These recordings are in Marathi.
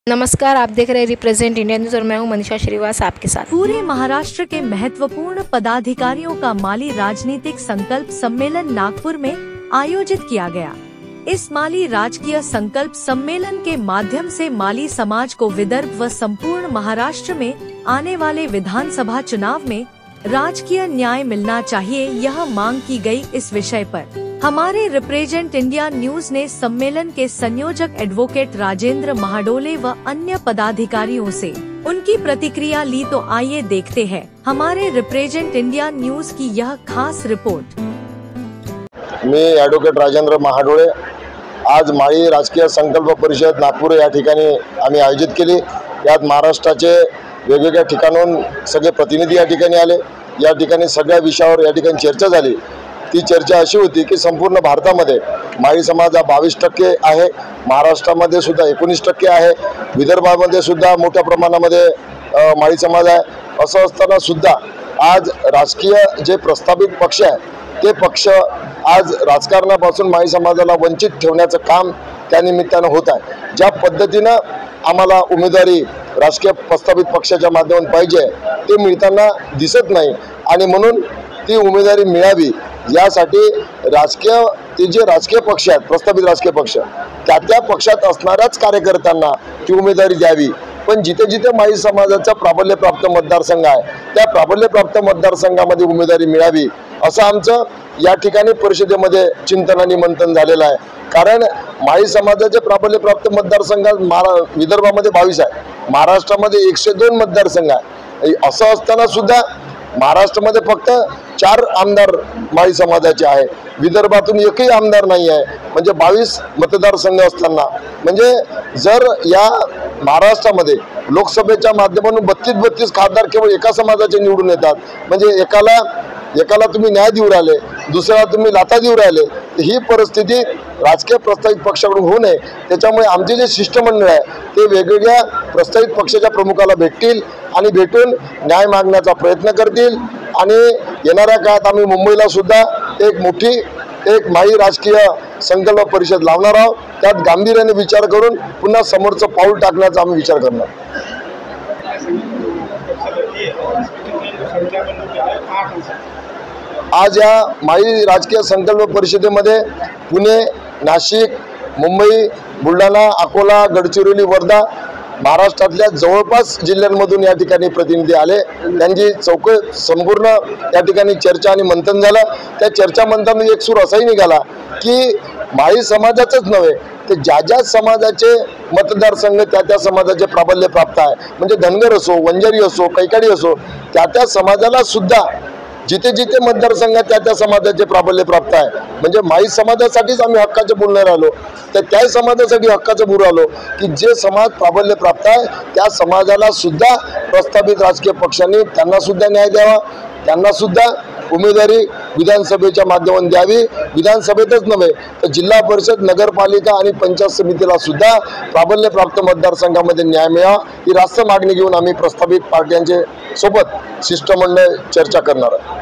नमस्कार, आप देख रहे हैं रिप्रेजेंट इंडिया न्यूज और मैं हूं मनीषा श्रीवास आपके साथ। पूरे महाराष्ट्र के महत्वपूर्ण पदाधिकारियों का माली राजनीतिक संकल्प सम्मेलन नागपुर में आयोजित किया गया। इस माली राजकीय संकल्प सम्मेलन के माध्यम से माली समाज को विदर्भ व संपूर्ण महाराष्ट्र में आने वाले विधानसभा चुनाव में राजकीय न्याय मिलना चाहिए, यह मांग की गई। इस विषय पर हमारे रिप्रेजेंट इंडिया न्यूज ने सम्मेलन के संयोजक एडवोकेट राजेंद्र महाडोले व अन्य पदाधिकारियों से उनकी प्रतिक्रिया ली, तो आइए देखते हैं हमारे रिप्रेजेंट इंडिया न्यूज की यह खास रिपोर्ट। मी एडवोकेट राजेंद्र महाडोले आज माळी राजकीय संकल्प परिषद नागपूर या ठिकाणी आम्ही आयोजित केली। यात महाराष्ट्राचे वेगवेगळ्या ठिकाणून सगळे प्रतिनिधी या ठिकाणी आले। या ठिकाणी सगळ्या विषयावर या ठिकाणी चर्चा झाली। ती चर्चा अशी होती की संपूर्ण भारतामध्ये माळी समाज हा 22% आहे, महाराष्ट्रामध्ये सुद्धा 19% आहे, विदर्भामध्ये सुद्धा मोठ्या प्रमाणामध्ये माळी समाज आहे। असं असताना सुद्धा आज राजकीय जे प्रस्थापित पक्ष आहे ते पक्ष आज राजकारणापासून माळी समाजाला वंचित ठेवण्याचं काम त्या निमित्तानं होत आहे। ज्या पद्धतीनं आम्हाला उमेदवारी राजकीय प्रस्थापित पक्षाच्या माध्यमातून पाहिजे ते मिळताना दिसत नाही आणि म्हणून ती उमेदवारी मिळावी यासाठी ते जे राजकीय पक्ष आहेत, प्रस्थापित राजकीय पक्ष, त्या पक्षात असणाऱ्याच कार्यकर्त्यांना ती उमेदवारी द्यावी। पण जिथे जिथे माळी समाजाचा प्राबल्यप्राप्त मतदारसंघ आहे त्या प्राबल्यप्राप्त मतदारसंघामध्ये उमेदवारी मिळावी असं आमचं या ठिकाणी परिषदेमध्ये चिंतन आणि मंथन झालेलं आहे। कारण माळी समाजाचे प्राबल्यप्राप्त मतदारसंघ विदर्भामध्ये 22 आहे, महाराष्ट्रामध्ये 102 मतदारसंघ आहे। असं असताना सुद्धा महाराष्ट्रामध्ये फक्त 4 आमदार माळी समाजाचे आहे, विदर्भातून एकही आमदार नाही आहे। म्हणजे 22 मतदारसंघ असताना म्हणजे जर या महाराष्ट्रामध्ये लोकसभेच्या माध्यमातून 32 खासदार केवळ एका समाजाचे निवडून येतात, म्हणजे एकाला तुम्ही न्याय देऊ राहिले, दुसऱ्याला तुम्ही लाथा देऊ राहिले, ही परिस्थिती राजकीय प्रस्तावित पक्षाकडून होऊ नये। त्याच्यामुळे आमचे जे शिष्टमंडळ आहे ते वेगवेगळ्या प्रस्तावित पक्षाच्या प्रमुखाला भेटतील आणि भेटून न्याय मागण्याचा प्रयत्न करतील। आणि येणाऱ्या काळात आम्ही मुंबईला सुद्धा एक माळी राजकीय संकल्प परिषद लावणार आहोत। त्यात गांभीर्याने विचार करून पुन्हा समोरचं पाऊल टाकण्याचा आम्ही विचार करणार। आज या माळी राजकीय संकल्प परिषदेमध्ये पुणे, नाशिक, मुंबई, बुलढाणा, अकोला, गडचिरोली, वर्धा, महाराष्ट्रातल्या जवळपास जिल्ह्यांमधून या ठिकाणी प्रतिनिधी आले। त्यांची संपूर्ण या ठिकाणी चर्चा आणि मंथन झालं। त्या चर्चा मंथनातून एक सूर असाही निघाला की माळी समाजाचंच नव्हे तर ज्या समाजाचे मतदारसंघ त्या समाजाचे प्राबल्य प्राप्त आहे, म्हणजे धनगर असो, वंजारी असो, कैकाडी असो, त्या समाजाला सुद्धा जिथे जिथे मतदारसंघ त्या समाजाचे प्राबल्य प्राप्त आहे। म्हणजे माळी समाजासाठीच आम्ही हक्काचे बोलणार आलो, तर त्या समाजासाठी हक्काचं बोलू आलो की जे समाज प्राबल्य प्राप्त आहे त्या समाजाला सुद्धा प्रस्थापित राजकीय पक्षांनी त्यांना सुद्धा न्याय द्यावा, त्यांना सुद्धा उमेदवारी विधानसभेच्या माध्यमातून द्यावी। विधानसभेतच नव्हे तर जिल्हा परिषद, नगरपालिका आणि पंचायत समितीला सुद्धा प्राबल्यप्राप्त मतदारसंघामध्ये न्याय मिळावा ही रास्त मागणी घेऊन आम्ही प्रस्थापित पार्ट्यांचे सोबत शिष्टमंडळ चर्चा करणार आहे।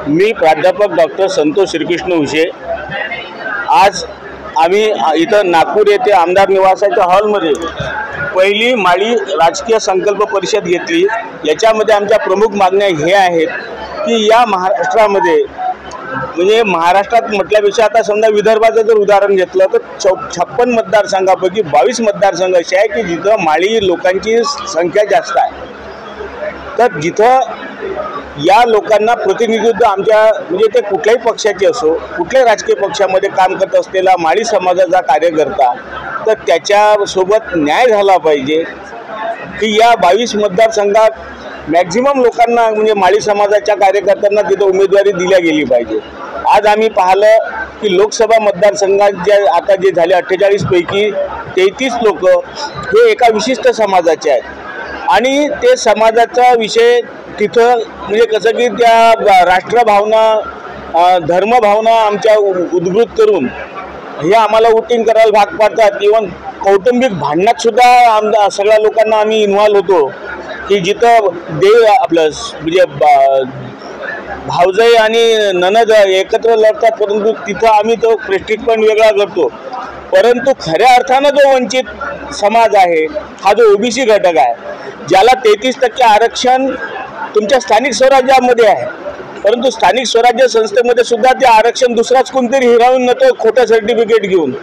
मी प्राध्यापक डॉक्टर संतोष श्रीकृष्ण उशे। आज आम्ही इथं नागपूर येथे आमदार निवासाच्या हॉलमध्ये पहिली माळी राजकीय संकल्प परिषद घेतली। याच्यामध्ये आमच्या प्रमुख मागण्या हे आहेत की या महाराष्ट्रामध्ये, म्हणजे महाराष्ट्रात म्हटल्यापेक्षा आता समजा विदर्भाचं जर उदाहरण घेतलं तर 56 मतदारसंघापैकी 22 मतदारसंघ असे आहे की जिथं माळी लोकांची संख्या जास्त आहे। तर जिथं या लोकांना प्रतिनिधित्व आमच्या, म्हणजे ते कुठल्याही पक्षाचे असो, कुठल्याही राजकीय पक्षामध्ये काम करत असलेला माळी समाजाचा कार्यकर्ता, तर त्याच्यासोबत न्याय झाला पाहिजे की या 22 मतदारसंघात मॅक्झिमम लोकांना, म्हणजे माळी समाजाच्या कार्यकर्त्यांना तिथं उमेदवारी दिल्या गेली पाहिजे। आज आम्ही पाहिलं की लोकसभा मतदारसंघात आता जे झाले 48 पैकी 33 लोक हे एका विशिष्ट समाजाचे आहेत आणि ते समाजाचा विषय तिथं, म्हणजे कसं की त्या राष्ट्रभावना, धर्मभावना आमच्या उद्भूत करून हे आम्हाला वोटिंग करायला भाग पाडतात। इव्हन कौटुंबिक भांडणात सुद्धा सगळ्या लोकांना आम्ही इन्व्हॉल्व होतो की जिथं आपलं म्हणजे भावजाई आणि ननद एकत्र लढतात, परंतु तिथं आम्ही तो प्रेस्टिज पॉईंट वेगळा करतो। परंतु खऱ्या अर्थानं जो वंचित समाज आहे हा जो ओबीसी घटक आहे, ज्याला 33% आरक्षण तुमच्या स्थानिक स्वराज्यामध्ये आहे, परंतु स्थानिक स्वराज्य संस्थेमध्ये सुद्धा ते आरक्षण दुसराच कोणतरी हिरावून नेतो खोटं सर्टिफिकेट घेऊन.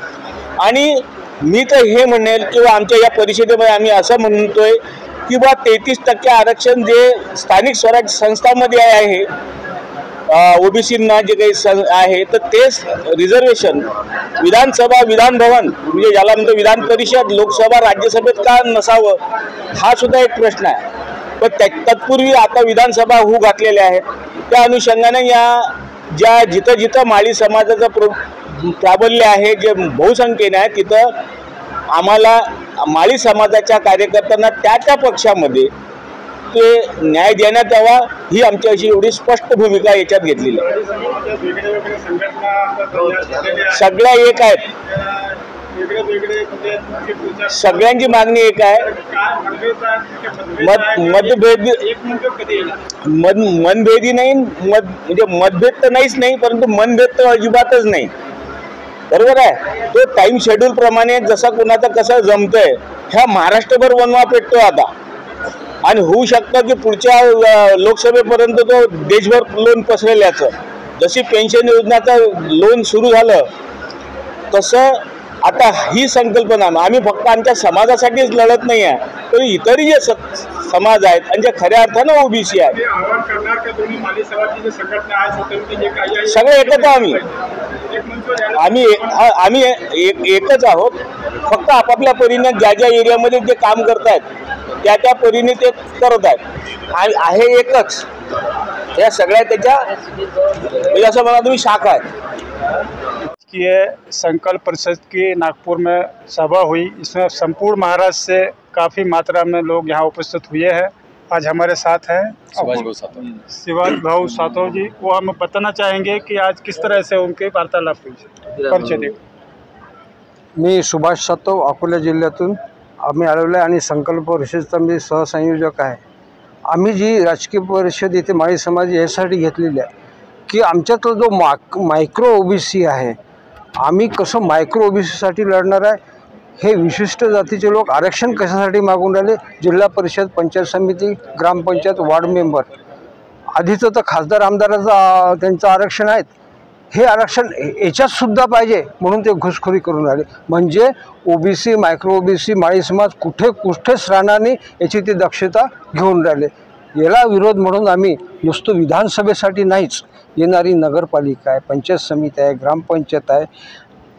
आणि मी तर हे म्हणेल किंवा आमच्या या परिषदेमध्ये आम्ही असं म्हणतोय की बा 33% आरक्षण जे स्थानिक स्वराज्य संस्थांमध्ये आहे ओबीसींना जे काही आहे, तर तेच रिझर्वेशन विधानसभा विधान भवन म्हणजे ज्याला म्हणतो विधान परिषद लोकसभा राज्यसभेत का नसावं हा सुद्धा एक प्रश्न आहे. पण तत्पूर्वी आता विधानसभा होऊ घातलेल्या आहेत, त्या अनुषंगाने या ज्या जिथं जिथं माळी समाजाचं प्राबल्य आहे, जे बहुसंख्येने आहे, तिथं आम्हाला माळी समाजाच्या कार्यकर्त्यांना त्या पक्षामध्ये ते न्याय देण्यात यावा ही आमची अशी एवढी स्पष्ट भूमिका याच्यात घेतलेली आहे. सगळ्या एक आहेत, सगळ्यांची मागणी एक आहे. मनभेदी नाही, म्हणजे मतभेद तर नाहीच नाही, परंतु मनभेद तर अजिबातच नाही. बरोबर आहे. तो टाइम शेड्यूल प्रमाणे जसं कोणाचं कसं जमतंय ह्या महाराष्ट्रभर वनवा पेटतो आता, आणि होऊ शकतं की पुढच्या लोकसभेपर्यंत तो देशभर लोन पसरेल्याचं. जशी पेन्शन योजनाचं लोन सुरू झालं तसं आता ही संकल्पना आम्ही फक्त आमच्या समाजासाठीच लढत नाही आहे, तर इतरही जे समाज आहेत आणि जे खऱ्या अर्थानं ओबीसी आहेत सगळे एकच आम्ही एकच आहोत. फक्त आपापल्या परीने ज्या ज्या एरियामध्ये जे काम करतायत त्या परीने ते करत आहेत. आहे एकच, या सगळ्या त्याच्या म्हणजे असं मला तुम्ही शाखा आहे कि ये संकल्प परिषद की नागपुर में सभा हुई. इसमें संपूर्ण महाराष्ट्र से काफ़ी मात्रा में लोग यहाँ उपस्थित हुए हैं. आज हमारे साथ हैं शिवाज भाऊ सातव जी. वो हम बताना चाहेंगे कि आज किस तरह से उनके वार्तालाप हुई. परिचय दे. मी सुभाष सातव अकोला जिल्ह्यातून आम्ही आलेलो आहे आणि संकल्प परिषदेचा मी सहसंयोजक आहे. आम्ही जी राजकीय परिषद इथे माळी समाज यासाठी घेतलेली आहे की आमच्यातला जो मायक्रो ओबीसी आहे, आम्ही कसं मायक्रो ओबीसीसाठी लढणार आहे. हे विशिष्ट जातीचे लोक आरक्षण कशासाठी मागून राहिले. जिल्हा परिषद, पंचायत समिती, ग्रामपंचायत, वार्ड मेंबर, आधीचं तर खासदार आमदाराचं त्यांचं आरक्षण आहेत. हे आरक्षण याच्यातसुद्धा पाहिजे म्हणून ते घुसखोरी करून राहिले. म्हणजे ओबीसी, मायक्रो ओबीसी, माळी समाज कुठेच राहणार नाही याची ते दक्षता घेऊन राहिले. याला विरोध म्हणून आम्ही नुसतं विधानसभेसाठी नाहीच, येणारी नगरपालिका आहे, पंचायत समिती आहे, ग्रामपंचायत आहे,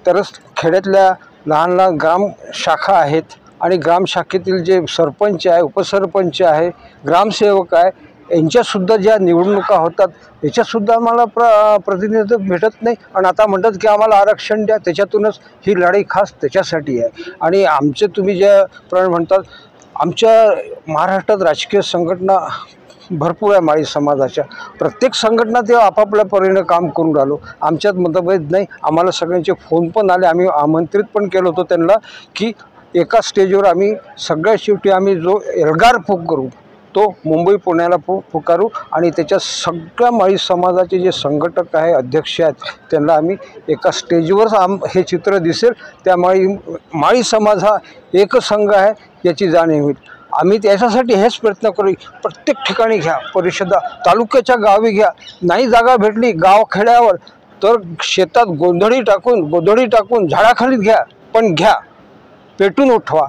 तरच खेड्यातल्या लहान लहान ग्राम शाखा आहेत आणि ग्रामशाखेतील जे सरपंच आहे, उपसरपंच आहे, ग्रामसेवक आहे, यांच्यासुद्धा ज्या निवडणुका होतात याच्यातसुद्धा आम्हाला प्रतिनिधित्व भेटत नाही. आणि आता म्हणतात की आम्हाला आरक्षण द्या. त्याच्यातूनच ही लढाई खास त्याच्यासाठी आहे. आणि आमचे तुम्ही ज्याप्रमाणे म्हणतात, आमच्या महाराष्ट्रात राजकीय संघटना भरपूर आहे माळी समाजाच्या. प्रत्येक संघटना ते आपापल्या परीने काम करून राहिलो. आमच्यात मतभेद नाही. आम्हाला सगळ्यांचे फोन पण आले, आम्ही आमंत्रित पण केलं होतं त्यांना की एका स्टेजवर आम्ही सगळ्या शेवटी आम्ही जो एल्गार करू तो मुंबई पुण्याला पुकारू आणि त्याच्या सगळ्या माळी समाजाचे जे संघटक आहे, अध्यक्ष आहेत, त्यांना आम्ही एका स्टेजवर हे चित्र दिसेल. त्या माळी समाज हा एकसंघ आहे याची जाणीव होईल. आम्ही त्याच्यासाठी हेच प्रयत्न करू. प्रत्येक ठिकाणी घ्या परिषदा, तालुक्याच्या गावी घ्या. नाही जागा भेटली गावखेड्यावर तर शेतात गोंधळी टाकून झाडाखालीत घ्या, पण घ्या, पेटून उठवा.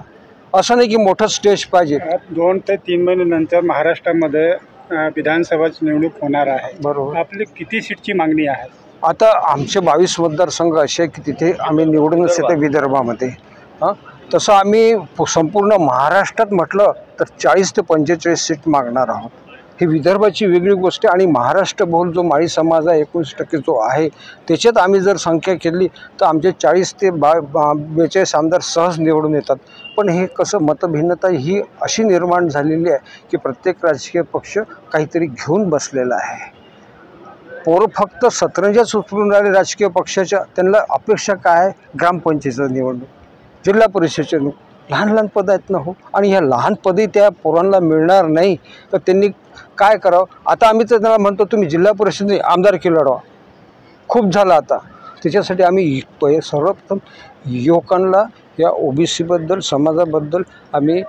असं नाही की मोठं स्टेज पाहिजे. 2 ते 3 महिन्यानंतर महाराष्ट्रामध्ये विधानसभाची निवडणूक होणार आहे. बरोबर. आपली किती सीटची मागणी आहे? आता आमचे 22 मतदारसंघ असे की तिथे आम्ही निवडूनच येते विदर्भामध्ये. तसं आम्ही संपूर्ण महाराष्ट्रात म्हटलं तर 40 ते 45 सीट मागणार आहोत. ही विदर्भाची वेगळी गोष्ट आहे. आणि महाराष्ट्र बहुल जो माळी समाज आहे 19% जो आहे त्याच्यात आम्ही जर संख्या केली तर आमचे 40 ते 42 आमदार सहज निवडून येतात. पण हे कसं मतभिन्नता ही अशी निर्माण झालेली आहे की प्रत्येक राजकीय पक्ष काहीतरी घेऊन बसलेला आहे. पोरं फक्त सतरंजाच उचलून राहिले राजकीय पक्षाच्या. त्यांना अपेक्षा काय आहे? ग्रामपंचायतीचं निवडणूक, जिल्हा परिषदेच्या निवडणूक, लहान पद आहेत ना हो. आणि ह्या लहान पदही त्या पोरांना मिळणार नाही तर त्यांनी काय करावं? आता आम्ही तर त्यांना म्हणतो तुम्ही जिल्हा परिषदेने आमदारकी लढवा. खूप झालं आता. त्याच्यासाठी आम्ही सर्वप्रथम युवकांना या OBC-बद्दल समाजाबद्दल आम्ही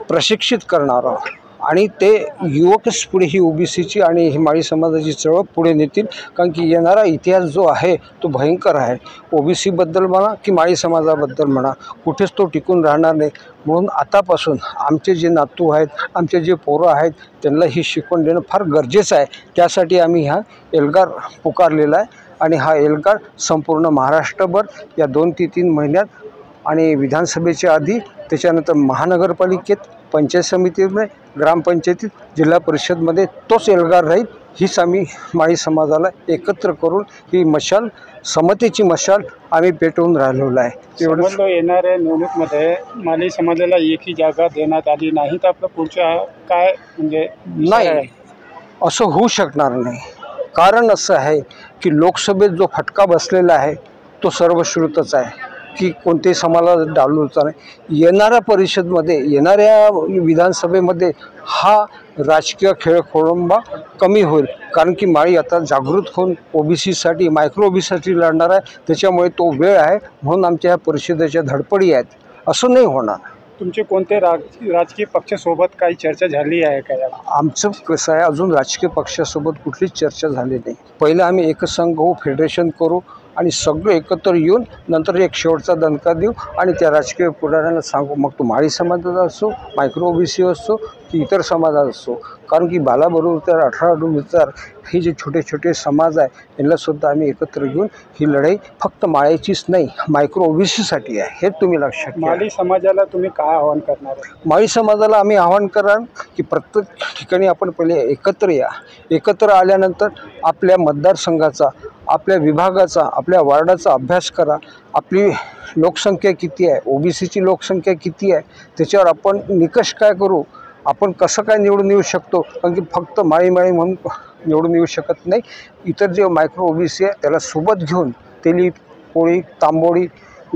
प्रशिक्षित करणार आहोत आणि ते युवकच पुढे ही OBCची आणि ही माळी समाजाची चळवळ पुढे नेतील. कारण की येणारा इतिहास जो आहे तो भयंकर आहे. OBC-बद्दल म्हणा की माळी समाजाबद्दल म्हणा, कुठेच तो टिकून राहणार नाही. म्हणून आतापासून आमचे जे नातू आहेत, आमचे जे पोरं आहेत, त्यांना ही शिकवण देणं फार गरजेचं आहे. त्यासाठी आम्ही हा एल्गार पुकारलेला आहे आणि हा एल्गार संपूर्ण महाराष्ट्रभर या 2 ते 3 महिन्यात आणि विधानसभेच्या आधी, त्याच्यानंतर महानगरपालिकेत, पंचायत समितीमध्ये, ग्रामपंचायतीत, जिल्हा परिषदमध्ये तोच एल्गार राहील. हीच आम्ही माळी समाजाला एकत्र करून ही मशाल, समतेची मशाल आम्ही पेटवून राहिलेलो आहे. एवढं येणाऱ्या निवडणुकीमध्ये माळी समाजाला एकही जागा देण्यात आली नाही तर आपलं पुढच्या काय म्हणजे नाही, असं होऊ शकणार नाही. कारण असं आहे की लोकसभेत जो फटका बसलेला आहे तो सर्वश्रुतच आहे की कोणत्याही समाजाला डावलूचा नाही. येणाऱ्या परिषदमध्ये, येणाऱ्या विधानसभेमध्ये हा राजकीय खेळखोळंबा कमी होईल. कारण की माळी आता जागृत होऊन OBC-साठी, मायक्रो OBC-साठी लढणार आहे. त्याच्यामुळे तो वेळ आहे. म्हणून आमच्या ह्या परिषदेच्या धडपडी आहेत. असं नाही होणार. तुमचे कोणते राजकीय पक्षासोबत काही चर्चा झाली आहे का? आमचं कसं आहे, अजून राजकीय पक्षासोबत कुठलीच चर्चा झाली नाही. पहिलं आम्ही एकसंघ होऊ, फेडरेशन करू आणि सगळं एकत्र येऊन नंतर एक शेवटचा दणका देऊ आणि त्या राजकीय पुढाऱ्यांना सांगू. मग तो माळी समाजाचा असो, मायक्रो OBC असो की इतर समाजात असो. कारण की बालाबरोबर 18 हे जे छोटे छोटे समाज आहे यांनासुद्धा आम्ही एकत्र घेऊन ही लढाई फक्त माळ्याचीच नाही, मायक्रो OBC-साठी आहे. हे तुम्ही लक्षात घ्या. माळी समाजाला तुम्ही काय आवाहन करणार आहे? माळी समाजाला आम्ही आवाहन कराल की प्रत्येक ठिकाणी आपण पहिले एकत्र या. एकत्र आल्यानंतर आपल्या मतदारसंघाचा, आपल्या विभागाचा, आपल्या वार्डाचा अभ्यास करा. आपली लोकसंख्या किती आहे, OBC-ची लोकसंख्या किती आहे, त्याच्यावर आपण निकष काय करू, आपण कसं काय निवडून येऊ शकतो. कारण की फक्त माळी म्हणून निवडून येऊ शकत नाही. इतर जे मायक्रो OBC आहे त्याला सोबत घेऊन तेली, कोळी, तांबोळी,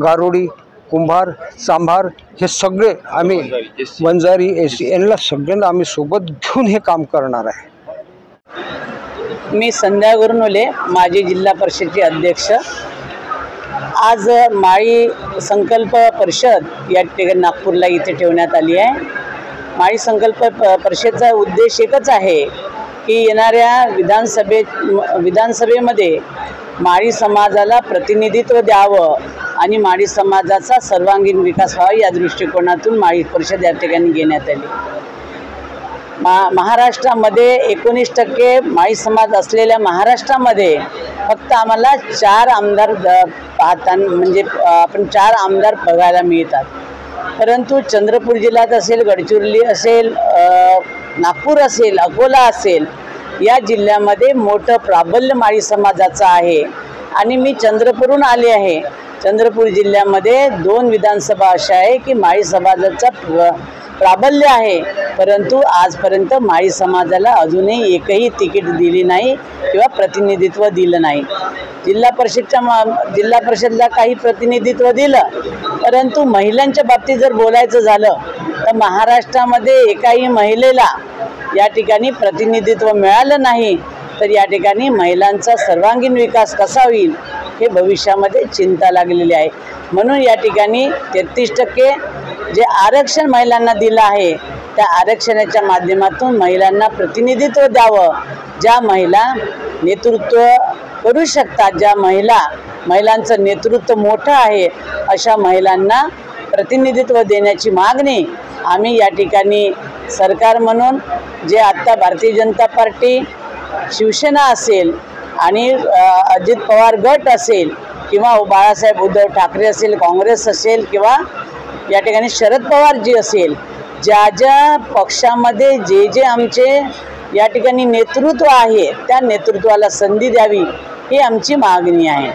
गारोडी, कुंभार, चांभार हे सगळे आम्ही, वंजारी, SC यांना सगळ्यांना आम्ही सोबत घेऊन हे काम करणार आहे. मी संध्या गुरनुले, माजी जिल्हा परिषदेचे अध्यक्ष. आज माळी संकल्प परिषद या ठिकाणी नागपूरला इथे ठेवण्यात आली आहे. माळी संकल्प परिषदेचा उद्देश एकच आहे की येणाऱ्या विधानसभेमध्ये माळी समाजाला प्रतिनिधित्व द्यावं आणि माळी समाजाचा सर्वांगीण विकास व्हावा या दृष्टिकोनातून माळी परिषद या ठिकाणी घेण्यात आली. महाराष्ट्रामध्ये 19% माळी समाज असलेल्या महाराष्ट्रामध्ये फक्त आम्हाला 4 आमदार पाहताना म्हणजे आपण 4 आमदार बघायला मिळतात. परंतु चंद्रपूर जिल्ह्यात असेल, गडचिरोली असेल, नागपूर असेल, अकोला असेल या जिल्ह्यामध्ये मोठं प्राबल्य माळी समाजाचं आहे. आणि मी चंद्रपूरहून आले आहे. चंद्रपूर जिल्ह्यामध्ये 2 विधानसभा अशा आहे की माळी समाजाचा प्राबल्य आहे. परंतु आजपर्यंत माळी समाजाला अजूनही एकही तिकीट दिली नाही किंवा प्रतिनिधित्व दिलं नाही. जिल्हा परिषदला काही प्रतिनिधित्व दिलं, परंतु महिलांच्या बाबतीत जर बोलायचं झालं तर महाराष्ट्रामध्ये एकाही महिलेला या ठिकाणी प्रतिनिधित्व मिळालं नाही. तर या ठिकाणी महिलांचा सर्वांगीण विकास कसा होईल हे भविष्यामध्ये चिंता लागलेली आहे. म्हणून या ठिकाणी 33% जे आरक्षण महिलांना दिलं आहे त्या आरक्षणाच्या माध्यमातून महिलांना प्रतिनिधित्व द्यावं. ज्या महिला नेतृत्व करू शकतात, ज्या महिलांचं नेतृत्व मोठं आहे, अशा महिलांना प्रतिनिधित्व देण्याची मागणी आम्ही या ठिकाणी सरकार म्हणून जे आत्ता भारतीय जनता पार्टी, शिवसेना असेल आणि अजित पवार गट असेल किंवा बाळासाहेब उद्धव ठाकरे असेल, काँग्रेस असेल किंवा या ठिकाणी शरद पवार जी असेल, ज्या पक्षामध्ये जे आमचे या ठिकाणी नेतृत्व आहे त्या नेतृत्वाला संधी द्यावी ही आमची मागणी आहे.